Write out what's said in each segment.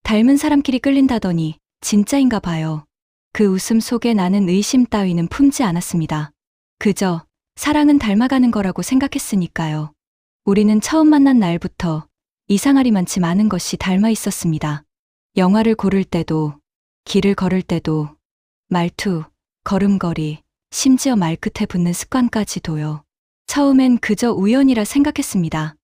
닮은 사람끼리 끌린다더니 진짜인가 봐요. 그 웃음 속에 나는 의심 따위는 품지 않았습니다. 그저 사랑은 닮아가는 거라고 생각했으니까요. 우리는 처음 만난 날부터 이상하리만치 많은 것이 닮아 있었습니다. 영화를 고를 때도, 길을 걸을 때도, 말투, 걸음걸이, 심지어 말끝에 붙는 습관까지도요. 처음엔 그저 우연이라 생각했습니다.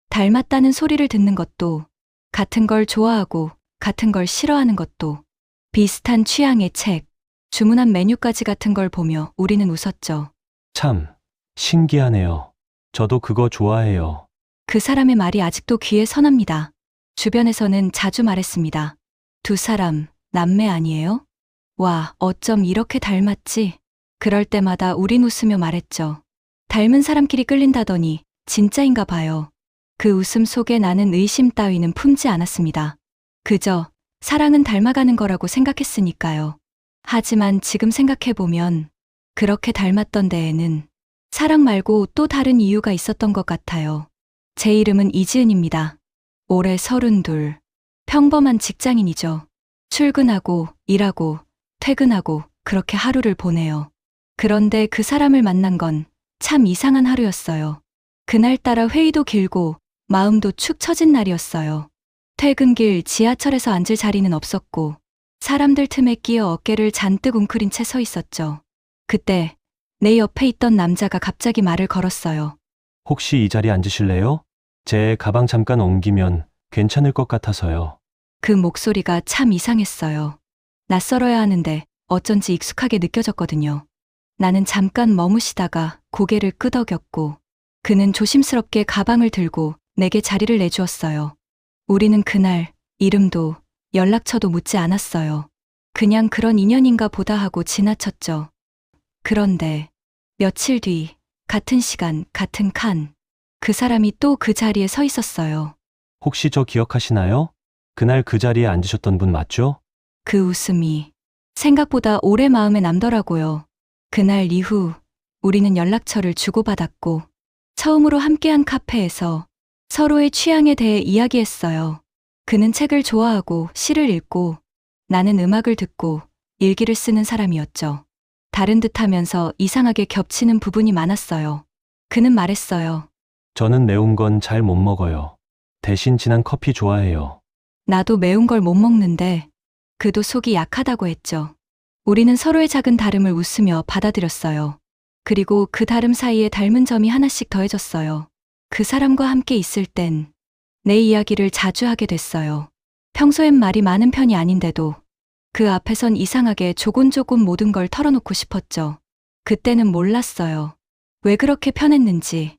닮았다는 소리를 듣는 것도, 같은 걸 좋아하고 같은 걸 싫어하는 것도, 비슷한 취향의 책, 주문한 메뉴까지 같은 걸 보며 우리는 웃었죠. 참, 신기하네요. 저도 그거 좋아해요. 그 사람의 말이 아직도 귀에 선합니다. 주변에서는 자주 말했습니다. 두 사람, 남매 아니에요? 와, 어쩜 이렇게 닮았지? 그럴 때마다 우린 웃으며 말했죠. 닮은 사람끼리 끌린다더니 진짜인가 봐요. 그 웃음 속에 나는 의심 따위는 품지 않았습니다. 그저 사랑은 닮아가는 거라고 생각했으니까요. 하지만 지금 생각해보면 그렇게 닮았던 데에는 사랑 말고 또 다른 이유가 있었던 것 같아요. 제 이름은 이지은입니다. 올해 32, 평범한 직장인이죠. 출근하고 일하고 퇴근하고 그렇게 하루를 보내요. 그런데 그 사람을 만난 건 참 이상한 하루였어요. 그날따라 회의도 길고 마음도 축 처진 날이었어요. 퇴근길 지하철에서 앉을 자리는 없었고 사람들 틈에 끼어 어깨를 잔뜩 웅크린 채 서 있었죠. 그때 내 옆에 있던 남자가 갑자기 말을 걸었어요. 혹시 이 자리에 앉으실래요? 제 가방 잠깐 옮기면 괜찮을 것 같아서요. 그 목소리가 참 이상했어요. 낯설어야 하는데 어쩐지 익숙하게 느껴졌거든요. 나는 잠깐 머무시다가 고개를 끄덕였고 그는 조심스럽게 가방을 들고 내게 자리를 내주었어요. 우리는 그날 이름도 연락처도 묻지 않았어요. 그냥 그런 인연인가 보다 하고 지나쳤죠. 그런데 며칠 뒤 같은 시간 같은 칸 그 사람이 또 그 자리에 서 있었어요. 혹시 저 기억하시나요? 그날 그 자리에 앉으셨던 분 맞죠? 그 웃음이 생각보다 오래 마음에 남더라고요. 그날 이후 우리는 연락처를 주고받았고 처음으로 함께한 카페에서 서로의 취향에 대해 이야기했어요. 그는 책을 좋아하고 시를 읽고 나는 음악을 듣고 일기를 쓰는 사람이었죠. 다른 듯하면서 이상하게 겹치는 부분이 많았어요. 그는 말했어요. 저는 매운 건 잘 못 먹어요. 대신 진한 커피 좋아해요. 나도 매운 걸 못 먹는데 그도 속이 약하다고 했죠. 우리는 서로의 작은 다름을 웃으며 받아들였어요. 그리고 그 다름 사이에 닮은 점이 하나씩 더해졌어요. 그 사람과 함께 있을 땐 내 이야기를 자주 하게 됐어요. 평소엔 말이 많은 편이 아닌데도 그 앞에선 이상하게 조곤조곤 모든 걸 털어놓고 싶었죠. 그때는 몰랐어요. 왜 그렇게 편했는지,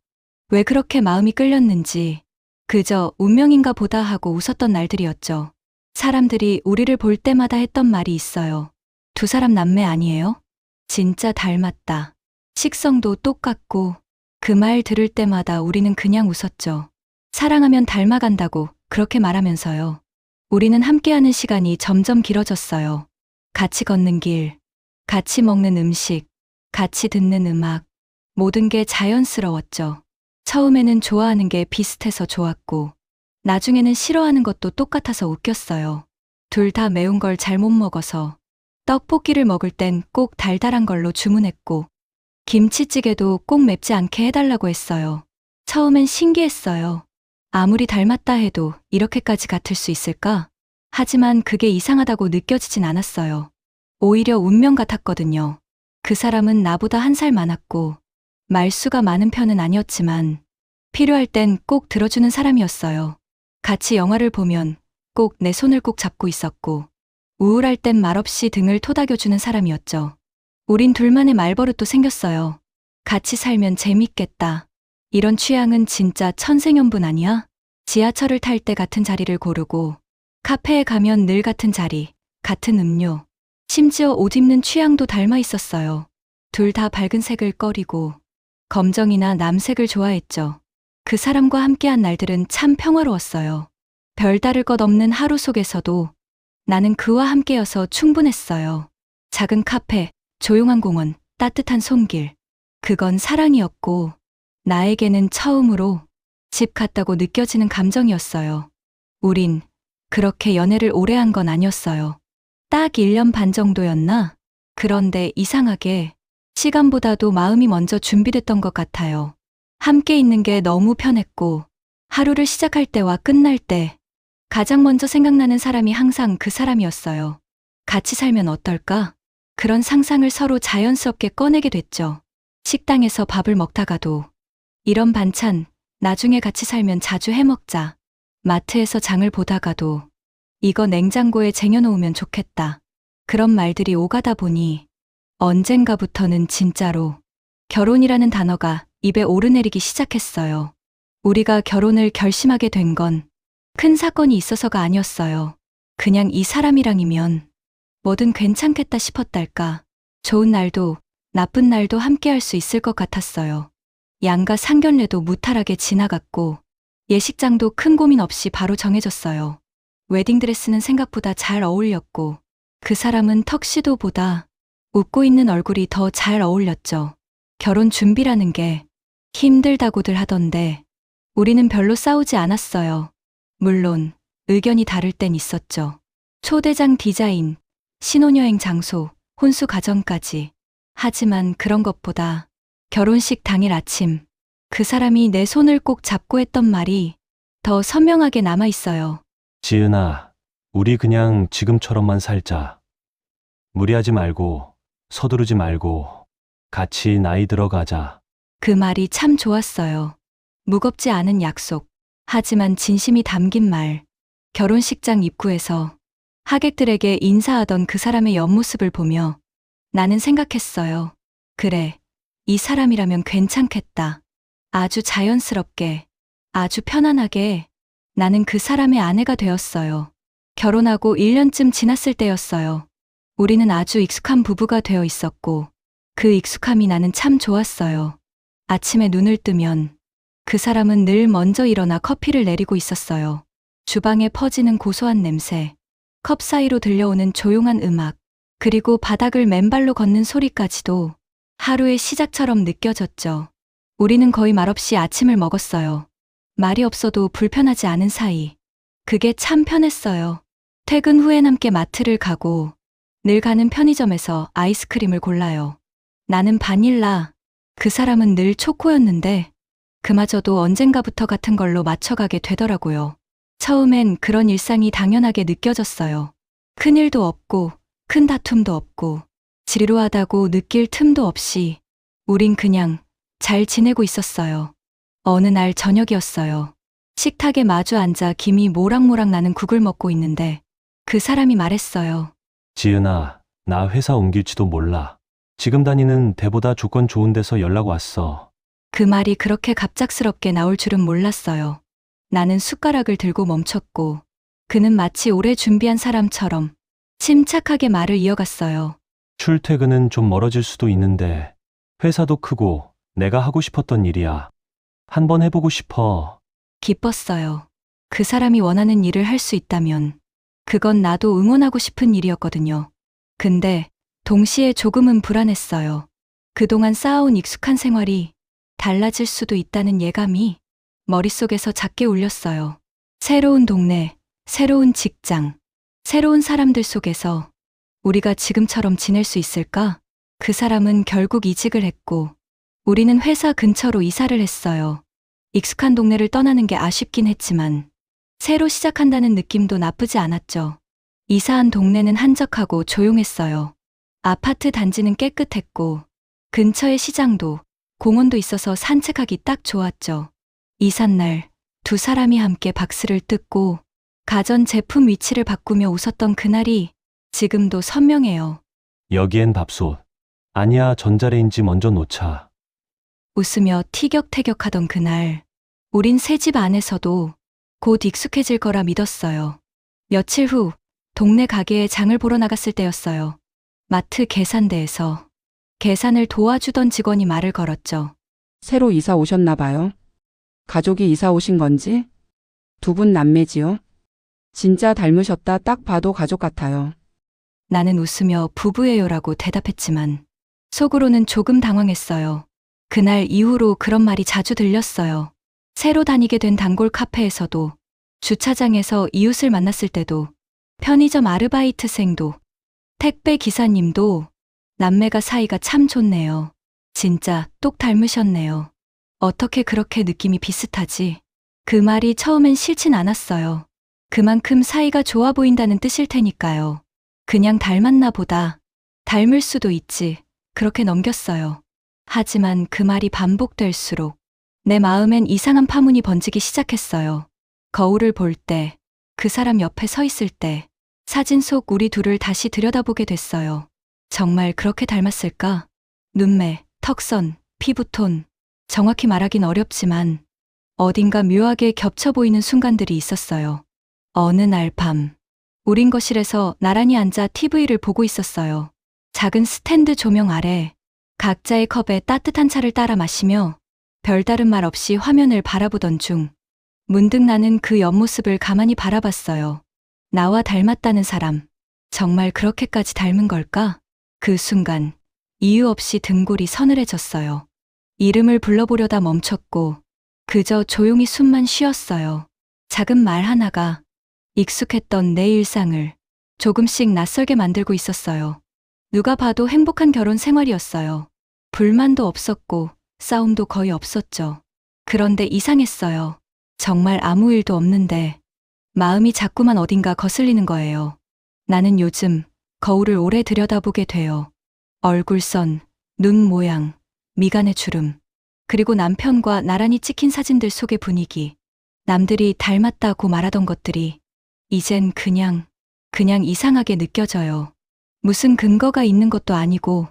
왜 그렇게 마음이 끌렸는지, 그저 운명인가 보다 하고 웃었던 날들이었죠. 사람들이 우리를 볼 때마다 했던 말이 있어요. 두 사람 남매 아니에요? 진짜 닮았다. 식성도 똑같고 그 말 들을 때마다 우리는 그냥 웃었죠. 사랑하면 닮아간다고 그렇게 말하면서요. 우리는 함께하는 시간이 점점 길어졌어요. 같이 걷는 길, 같이 먹는 음식, 같이 듣는 음악, 모든 게 자연스러웠죠. 처음에는 좋아하는 게 비슷해서 좋았고, 나중에는 싫어하는 것도 똑같아서 웃겼어요. 둘 다 매운 걸 잘 못 먹어서 떡볶이를 먹을 땐 꼭 달달한 걸로 주문했고, 김치찌개도 꼭 맵지 않게 해달라고 했어요. 처음엔 신기했어요. 아무리 닮았다 해도 이렇게까지 같을 수 있을까? 하지만 그게 이상하다고 느껴지진 않았어요. 오히려 운명 같았거든요. 그 사람은 나보다 1살 많았고, 말수가 많은 편은 아니었지만, 필요할 땐 꼭 들어주는 사람이었어요. 같이 영화를 보면 꼭 내 손을 꼭 잡고 있었고, 우울할 땐 말없이 등을 토닥여주는 사람이었죠. 우린 둘만의 말버릇도 생겼어요. 같이 살면 재밌겠다. 이런 취향은 진짜 천생연분 아니야? 지하철을 탈 때 같은 자리를 고르고, 카페에 가면 늘 같은 자리, 같은 음료, 심지어 옷 입는 취향도 닮아 있었어요. 둘 다 밝은 색을 꺼리고, 검정이나 남색을 좋아했죠. 그 사람과 함께한 날들은 참 평화로웠어요. 별다를 것 없는 하루 속에서도 나는 그와 함께여서 충분했어요. 작은 카페, 조용한 공원, 따뜻한 손길. 그건 사랑이었고 나에게는 처음으로 집 같다고 느껴지는 감정이었어요. 우린 그렇게 연애를 오래 한 건 아니었어요. 딱 1년 반 정도였나? 그런데 이상하게 시간보다도 마음이 먼저 준비됐던 것 같아요. 함께 있는 게 너무 편했고, 하루를 시작할 때와 끝날 때 가장 먼저 생각나는 사람이 항상 그 사람이었어요. 같이 살면 어떨까? 그런 상상을 서로 자연스럽게 꺼내게 됐죠. 식당에서 밥을 먹다가도 이런 반찬 나중에 같이 살면 자주 해 먹자. 마트에서 장을 보다가도 이거 냉장고에 쟁여놓으면 좋겠다. 그런 말들이 오가다 보니 언젠가부터는 진짜로 결혼이라는 단어가 입에 오르내리기 시작했어요. 우리가 결혼을 결심하게 된 건 큰 사건이 있어서가 아니었어요. 그냥 이 사람이랑이면 뭐든 괜찮겠다 싶었달까. 좋은 날도 나쁜 날도 함께 할 수 있을 것 같았어요. 양가 상견례도 무탈하게 지나갔고 예식장도 큰 고민 없이 바로 정해졌어요. 웨딩드레스는 생각보다 잘 어울렸고 그 사람은 턱시도보다 웃고 있는 얼굴이 더 잘 어울렸죠. 결혼 준비라는 게 힘들다고들 하던데 우리는 별로 싸우지 않았어요. 물론 의견이 다를 땐 있었죠. 초대장 디자인, 신혼여행 장소, 혼수 과정까지. 하지만 그런 것보다 결혼식 당일 아침 그 사람이 내 손을 꼭 잡고 했던 말이 더 선명하게 남아 있어요. 지은아, 우리 그냥 지금처럼만 살자. 무리하지 말고, 서두르지 말고, 같이 나이 들어가자. 그 말이 참 좋았어요. 무겁지 않은 약속, 하지만 진심이 담긴 말. 결혼식장 입구에서 하객들에게 인사하던 그 사람의 옆모습을 보며 나는 생각했어요. 그래, 이 사람이라면 괜찮겠다. 아주 자연스럽게, 아주 편안하게 나는 그 사람의 아내가 되었어요. 결혼하고 1년쯤 지났을 때였어요. 우리는 아주 익숙한 부부가 되어 있었고 그 익숙함이 나는 참 좋았어요. 아침에 눈을 뜨면 그 사람은 늘 먼저 일어나 커피를 내리고 있었어요. 주방에 퍼지는 고소한 냄새, 컵 사이로 들려오는 조용한 음악, 그리고 바닥을 맨발로 걷는 소리까지도 하루의 시작처럼 느껴졌죠. 우리는 거의 말없이 아침을 먹었어요. 말이 없어도 불편하지 않은 사이. 그게 참 편했어요. 퇴근 후엔 함께 마트를 가고 늘 가는 편의점에서 아이스크림을 골라요. 나는 바닐라, 그 사람은 늘 초코였는데 그마저도 언젠가부터 같은 걸로 맞춰가게 되더라고요. 처음엔 그런 일상이 당연하게 느껴졌어요. 큰 일도 없고 큰 다툼도 없고 지루하다고 느낄 틈도 없이 우린 그냥 잘 지내고 있었어요. 어느 날 저녁이었어요. 식탁에 마주 앉아 김이 모락모락 나는 국을 먹고 있는데 그 사람이 말했어요. 지은아, 나 회사 옮길지도 몰라. 지금 다니는 데보다 조건 좋은 데서 연락 왔어. 그 말이 그렇게 갑작스럽게 나올 줄은 몰랐어요. 나는 숟가락을 들고 멈췄고 그는 마치 오래 준비한 사람처럼 침착하게 말을 이어갔어요. 출퇴근은 좀 멀어질 수도 있는데 회사도 크고 내가 하고 싶었던 일이야. 한번 해보고 싶어. 기뻤어요. 그 사람이 원하는 일을 할 수 있다면 그건 나도 응원하고 싶은 일이었거든요. 근데 동시에 조금은 불안했어요. 그동안 쌓아온 익숙한 생활이 달라질 수도 있다는 예감이 머릿속에서 작게 울렸어요. 새로운 동네, 새로운 직장, 새로운 사람들 속에서 우리가 지금처럼 지낼 수 있을까? 그 사람은 결국 이직을 했고 우리는 회사 근처로 이사를 했어요. 익숙한 동네를 떠나는 게 아쉽긴 했지만 새로 시작한다는 느낌도 나쁘지 않았죠. 이사한 동네는 한적하고 조용했어요. 아파트 단지는 깨끗했고 근처에 시장도 공원도 있어서 산책하기 딱 좋았죠. 이삿날 두 사람이 함께 박스를 뜯고 가전 제품 위치를 바꾸며 웃었던 그날이 지금도 선명해요. 여기엔 밥솥. 아니야, 전자레인지 먼저 놓자. 웃으며 티격태격하던 그날, 우린 새 집 안에서도 곧 익숙해질 거라 믿었어요. 며칠 후 동네 가게에 장을 보러 나갔을 때였어요. 마트 계산대에서 계산을 도와주던 직원이 말을 걸었죠. 새로 이사 오셨나 봐요. 가족이 이사 오신 건지? 두 분 남매지요? 진짜 닮으셨다. 딱 봐도 가족 같아요. 나는 웃으며 부부예요라고 대답했지만 속으로는 조금 당황했어요. 그날 이후로 그런 말이 자주 들렸어요. 새로 다니게 된 단골 카페에서도 주차장에서 이웃을 만났을 때도, 편의점 아르바이트생도, 택배 기사님도 남매가 사이가 참 좋네요. 진짜 똑 닮으셨네요. 어떻게 그렇게 느낌이 비슷하지? 그 말이 처음엔 싫진 않았어요. 그만큼 사이가 좋아 보인다는 뜻일 테니까요. 그냥 닮았나 보다. 닮을 수도 있지. 그렇게 넘겼어요. 하지만 그 말이 반복될수록 내 마음엔 이상한 파문이 번지기 시작했어요. 거울을 볼 때, 그 사람 옆에 서 있을 때, 사진 속 우리 둘을 다시 들여다보게 됐어요. 정말 그렇게 닮았을까? 눈매, 턱선, 피부톤, 정확히 말하긴 어렵지만 어딘가 묘하게 겹쳐 보이는 순간들이 있었어요. 어느 날 밤, 우린 거실에서 나란히 앉아 TV를 보고 있었어요. 작은 스탠드 조명 아래 각자의 컵에 따뜻한 차를 따라 마시며 별다른 말 없이 화면을 바라보던 중 문득 나는 그 옆모습을 가만히 바라봤어요. 나와 닮았다는 사람, 정말 그렇게까지 닮은 걸까? 그 순간 이유 없이 등골이 서늘해졌어요. 이름을 불러보려다 멈췄고 그저 조용히 숨만 쉬었어요. 작은 말 하나가 익숙했던 내 일상을 조금씩 낯설게 만들고 있었어요. 누가 봐도 행복한 결혼 생활이었어요. 불만도 없었고 싸움도 거의 없었죠. 그런데 이상했어요. 정말 아무 일도 없는데 마음이 자꾸만 어딘가 거슬리는 거예요. 나는 요즘 거울을 오래 들여다보게 돼요. 얼굴선, 눈 모양, 미간의 주름, 그리고 남편과 나란히 찍힌 사진들 속의 분위기. 남들이 닮았다고 말하던 것들이 이젠 그냥 이상하게 느껴져요. 무슨 근거가 있는 것도 아니고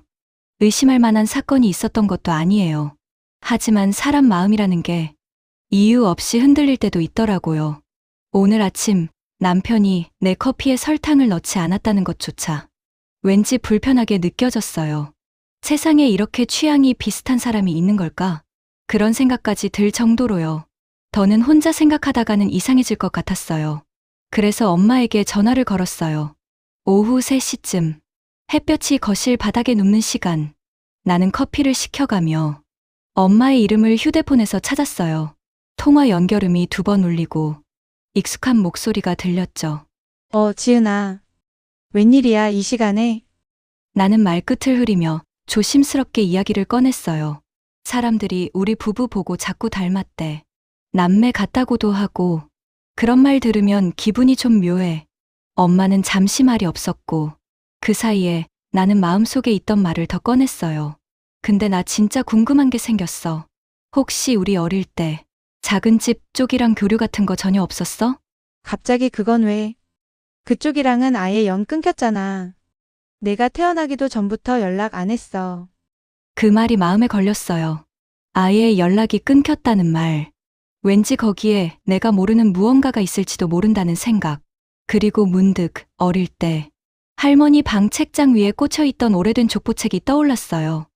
의심할 만한 사건이 있었던 것도 아니에요. 하지만 사람 마음이라는 게 이유 없이 흔들릴 때도 있더라고요. 오늘 아침 남편이 내 커피에 설탕을 넣지 않았다는 것조차 왠지 불편하게 느껴졌어요. 세상에 이렇게 취향이 비슷한 사람이 있는 걸까? 그런 생각까지 들 정도로요. 더는 혼자 생각하다가는 이상해질 것 같았어요. 그래서 엄마에게 전화를 걸었어요. 오후 3시쯤 햇볕이 거실 바닥에 눕는 시간, 나는 커피를 시켜가며 엄마의 이름을 휴대폰에서 찾았어요. 통화 연결음이 2번 울리고 익숙한 목소리가 들렸죠. 지은아. 웬일이야, 이 시간에? 나는 말끝을 흐리며 조심스럽게 이야기를 꺼냈어요. 사람들이 우리 부부 보고 자꾸 닮았대. 남매 같다고도 하고, 그런 말 들으면 기분이 좀 묘해. 엄마는 잠시 말이 없었고, 그 사이에 나는 마음속에 있던 말을 더 꺼냈어요. 근데 나 진짜 궁금한 게 생겼어. 혹시 우리 어릴 때 작은 집 쪽이랑 교류 같은 거 전혀 없었어? 갑자기 그건 왜? 그쪽이랑은 아예 연 끊겼잖아. 내가 태어나기도 전부터 연락 안 했어. 그 말이 마음에 걸렸어요. 아예 연락이 끊겼다는 말. 왠지 거기에 내가 모르는 무언가가 있을지도 모른다는 생각. 그리고 문득 어릴 때 할머니 방 책장 위에 꽂혀있던 오래된 족보책이 떠올랐어요.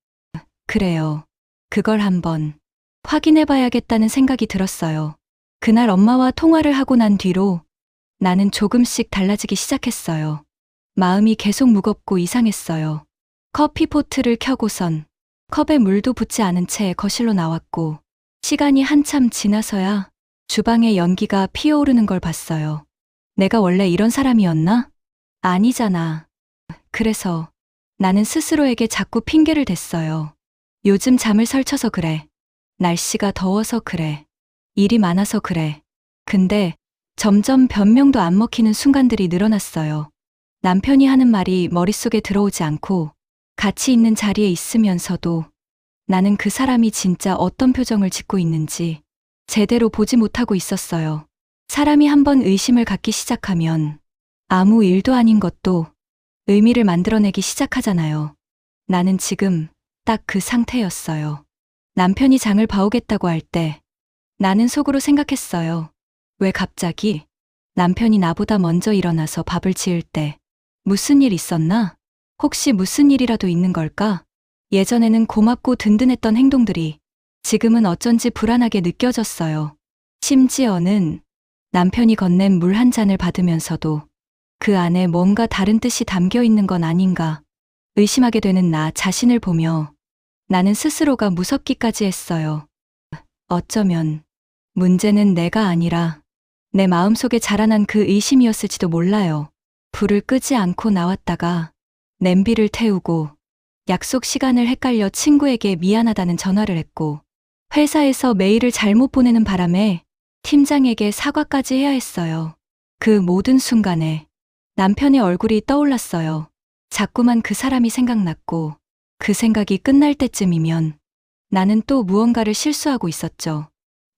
그래요. 그걸 한번 확인해봐야겠다는 생각이 들었어요. 그날 엄마와 통화를 하고 난 뒤로 나는 조금씩 달라지기 시작했어요. 마음이 계속 무겁고 이상했어요. 커피포트를 켜고선 컵에 물도 붓지 않은 채 거실로 나왔고 시간이 한참 지나서야 주방에 연기가 피어오르는 걸 봤어요. 내가 원래 이런 사람이었나? 아니잖아. 그래서 나는 스스로에게 자꾸 핑계를 댔어요. 요즘 잠을 설쳐서 그래. 날씨가 더워서 그래. 일이 많아서 그래. 근데 점점 변명도 안 먹히는 순간들이 늘어났어요. 남편이 하는 말이 머릿속에 들어오지 않고 같이 있는 자리에 있으면서도 나는 그 사람이 진짜 어떤 표정을 짓고 있는지 제대로 보지 못하고 있었어요. 사람이 한번 의심을 갖기 시작하면 아무 일도 아닌 것도 의미를 만들어내기 시작하잖아요. 나는 지금 딱 그 상태였어요. 남편이 장을 봐오겠다고 할 때 나는 속으로 생각했어요. 왜 갑자기? 남편이 나보다 먼저 일어나서 밥을 지을 때 무슨 일 있었나? 혹시 무슨 일이라도 있는 걸까? 예전에는 고맙고 든든했던 행동들이 지금은 어쩐지 불안하게 느껴졌어요. 심지어는 남편이 건넨 물 한 잔을 받으면서도 그 안에 뭔가 다른 뜻이 담겨 있는 건 아닌가 의심하게 되는 나 자신을 보며 나는 스스로가 무섭기까지 했어요. 어쩌면 문제는 내가 아니라 내 마음속에 자라난 그 의심이었을지도 몰라요. 불을 끄지 않고 나왔다가 냄비를 태우고 약속 시간을 헷갈려 친구에게 미안하다는 전화를 했고 회사에서 메일을 잘못 보내는 바람에 팀장에게 사과까지 해야 했어요. 그 모든 순간에 남편의 얼굴이 떠올랐어요. 자꾸만 그 사람이 생각났고 그 생각이 끝날 때쯤이면 나는 또 무언가를 실수하고 있었죠.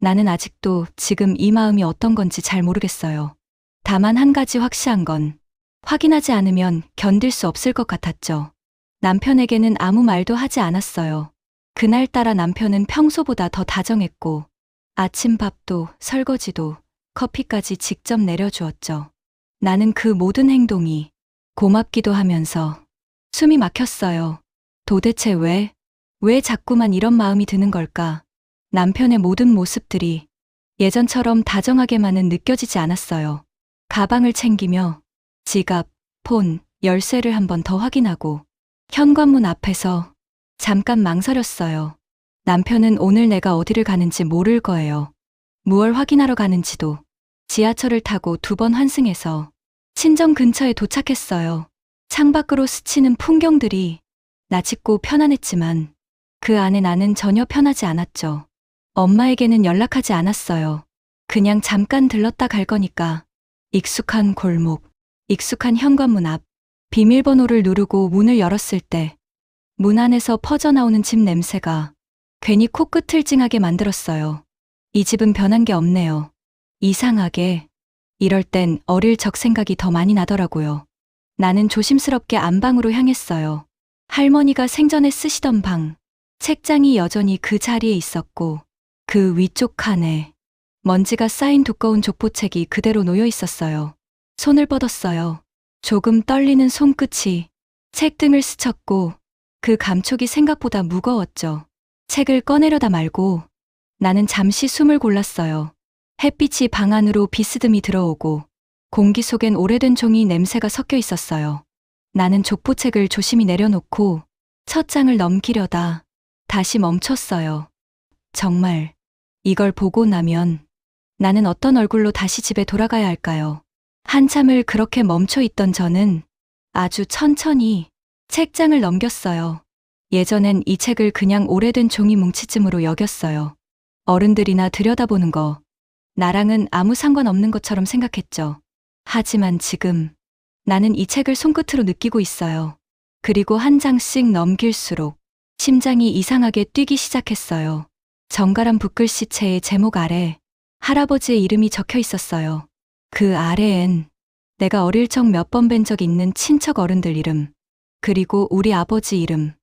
나는 아직도 지금 이 마음이 어떤 건지 잘 모르겠어요. 다만 한 가지 확실한 건 확인하지 않으면 견딜 수 없을 것 같았죠. 남편에게는 아무 말도 하지 않았어요. 그날따라 남편은 평소보다 더 다정했고 아침밥도 설거지도 커피까지 직접 내려주었죠. 나는 그 모든 행동이 고맙기도 하면서 숨이 막혔어요. 도대체 왜 자꾸만 이런 마음이 드는 걸까? 남편의 모든 모습들이 예전처럼 다정하게만은 느껴지지 않았어요. 가방을 챙기며 지갑, 폰, 열쇠를 한 번 더 확인하고 현관문 앞에서 잠깐 망설였어요. 남편은 오늘 내가 어디를 가는지 모를 거예요. 무얼 확인하러 가는지도. 지하철을 타고 2번 환승해서 친정 근처에 도착했어요. 창밖으로 스치는 풍경들이 나짓고 편안했지만 그 안에 나는 전혀 편하지 않았죠. 엄마에게는 연락하지 않았어요. 그냥 잠깐 들렀다 갈 거니까. 익숙한 골목, 익숙한 현관문 앞, 비밀번호를 누르고 문을 열었을 때 문 안에서 퍼져나오는 집 냄새가 괜히 코끝을 찡하게 만들었어요. 이 집은 변한 게 없네요. 이상하게 이럴 땐 어릴 적 생각이 더 많이 나더라고요. 나는 조심스럽게 안방으로 향했어요. 할머니가 생전에 쓰시던 방, 책장이 여전히 그 자리에 있었고 그 위쪽 칸에 먼지가 쌓인 두꺼운 족보책이 그대로 놓여 있었어요. 손을 뻗었어요. 조금 떨리는 손끝이 책등을 스쳤고 그 감촉이 생각보다 무거웠죠. 책을 꺼내려다 말고 나는 잠시 숨을 골랐어요. 햇빛이 방 안으로 비스듬히 들어오고 공기 속엔 오래된 종이 냄새가 섞여 있었어요. 나는 족보책을 조심히 내려놓고 첫 장을 넘기려다 다시 멈췄어요. 정말 이걸 보고 나면 나는 어떤 얼굴로 다시 집에 돌아가야 할까요? 한참을 그렇게 멈춰 있던 저는 아주 천천히 책장을 넘겼어요. 예전엔 이 책을 그냥 오래된 종이 뭉치쯤으로 여겼어요. 어른들이나 들여다보는 거, 나랑은 아무 상관없는 것처럼 생각했죠. 하지만 지금 나는 이 책을 손끝으로 느끼고 있어요. 그리고 한 장씩 넘길수록 심장이 이상하게 뛰기 시작했어요. 정갈한 붓글씨체의 제목 아래 할아버지의 이름이 적혀 있었어요. 그 아래엔 내가 어릴 적 몇 번 뵌 적 있는 친척 어른들 이름, 그리고 우리 아버지 이름,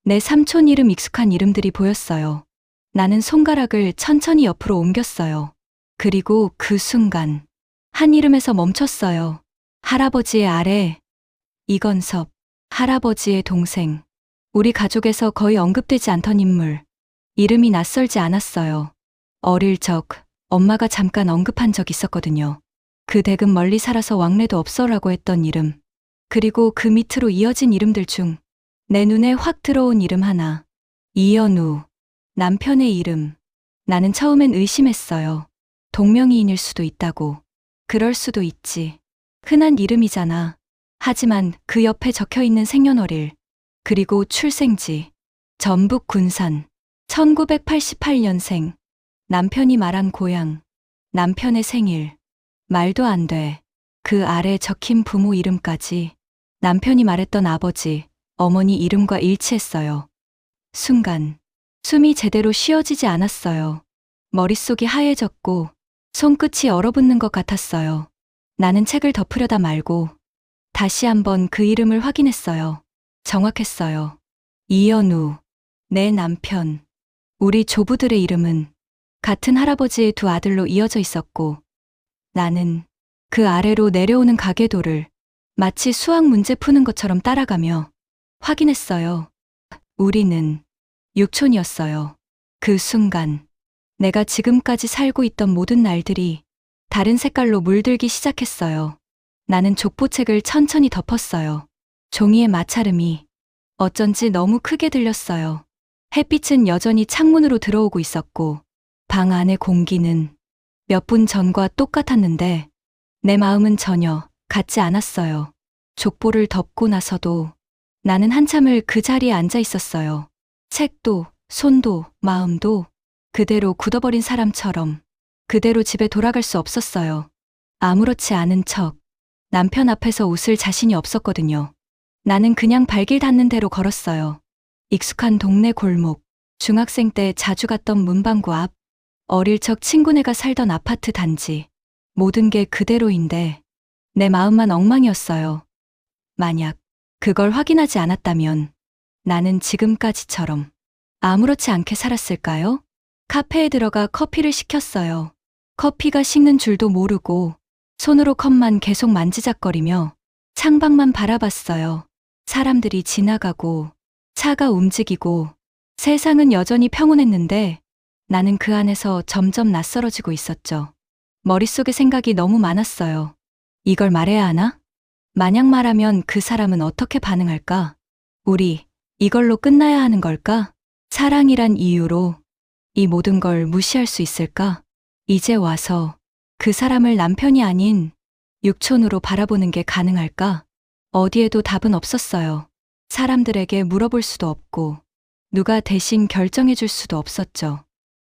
내 삼촌 이름 익숙한 이름들이 보였어요. 나는 손가락을 천천히 옆으로 옮겼어요. 그리고 그 순간 한 이름에서 멈췄어요. 할아버지의 아래 이건섭, 할아버지의 동생, 우리 가족에서 거의 언급되지 않던 인물. 이름이 낯설지 않았어요. 어릴 적 엄마가 잠깐 언급한 적 있었거든요. 그 댁은 멀리 살아서 왕래도 없어라고 했던 이름. 그리고 그 밑으로 이어진 이름들 중 내 눈에 확 들어온 이름 하나. 이연우, 남편의 이름. 나는 처음엔 의심했어요. 동명이인일 수도 있다고. 그럴 수도 있지. 흔한 이름이잖아. 하지만 그 옆에 적혀 있는 생년월일, 그리고 출생지, 전북 군산, 1988년생, 남편이 말한 고향, 남편의 생일, 말도 안 돼. 그 아래 적힌 부모 이름까지 남편이 말했던 아버지, 어머니 이름과 일치했어요. 순간 숨이 제대로 쉬어지지 않았어요. 머릿속이 하얘졌고 손끝이 얼어붙는 것 같았어요. 나는 책을 덮으려다 말고 다시 한번 그 이름을 확인했어요. 정확했어요. 이연우, 내 남편. 우리 조부들의 이름은 같은 할아버지의 두 아들로 이어져 있었고 나는 그 아래로 내려오는 가계도를 마치 수학 문제 푸는 것처럼 따라가며 확인했어요. 우리는 육촌이었어요. 그 순간 내가 지금까지 살고 있던 모든 날들이 다른 색깔로 물들기 시작했어요. 나는 족보책을 천천히 덮었어요. 종이의 마찰음이 어쩐지 너무 크게 들렸어요. 햇빛은 여전히 창문으로 들어오고 있었고 방 안의 공기는 몇 분 전과 똑같았는데 내 마음은 전혀 같지 않았어요. 족보를 덮고 나서도 나는 한참을 그 자리에 앉아 있었어요. 책도, 손도, 마음도 그대로 굳어버린 사람처럼 그대로 집에 돌아갈 수 없었어요. 아무렇지 않은 척 남편 앞에서 웃을 자신이 없었거든요. 나는 그냥 발길 닿는 대로 걸었어요. 익숙한 동네 골목, 중학생 때 자주 갔던 문방구 앞, 어릴 적 친구네가 살던 아파트 단지, 모든 게 그대로인데 내 마음만 엉망이었어요. 만약 그걸 확인하지 않았다면 나는 지금까지처럼 아무렇지 않게 살았을까요? 카페에 들어가 커피를 시켰어요. 커피가 식는 줄도 모르고 손으로 컵만 계속 만지작거리며 창밖만 바라봤어요. 사람들이 지나가고 차가 움직이고 세상은 여전히 평온했는데 나는 그 안에서 점점 낯설어지고 있었죠. 머릿속에 생각이 너무 많았어요. 이걸 말해야 하나? 만약 말하면 그 사람은 어떻게 반응할까? 우리 이걸로 끝나야 하는 걸까? 사랑이란 이유로 이 모든 걸 무시할 수 있을까? 이제 와서 그 사람을 남편이 아닌 육촌으로 바라보는 게 가능할까? 어디에도 답은 없었어요. 사람들에게 물어볼 수도 없고 누가 대신 결정해 줄 수도 없었죠.